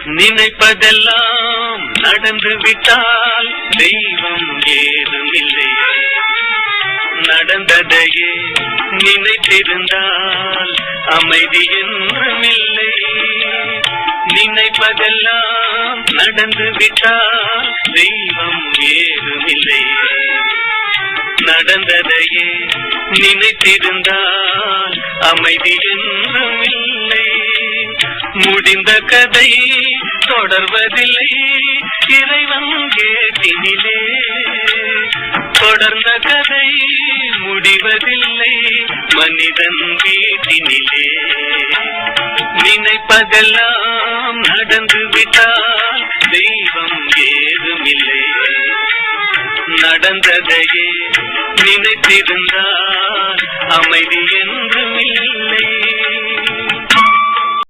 நினைப்பதெல்லாம் நடந்து விட்டால் தெய்வம் ஏதுமில்லை. நடந்ததையே நினைத்திருந்தால் அமைதி என்றுமில்லை. நினைப்பதெல்லாம் நடந்து விட்டால் தெய்வம் ஏதுமில்லை. நடந்ததையே நினைத்திருந்தால் அமைதி என்றுமில்லை. முடிந்த கதை தொடர்வதில்லை இறைவன் கேட்டினிலே. தொடர்ந்த கதை முடிவதில்லை மனிதன் வீட்டினிலே. நினைப்பதெல்லாம் நடந்து விட்டால் தெய்வம் ஏதுமில்லை. நடந்ததையே நினைத்திருந்தால்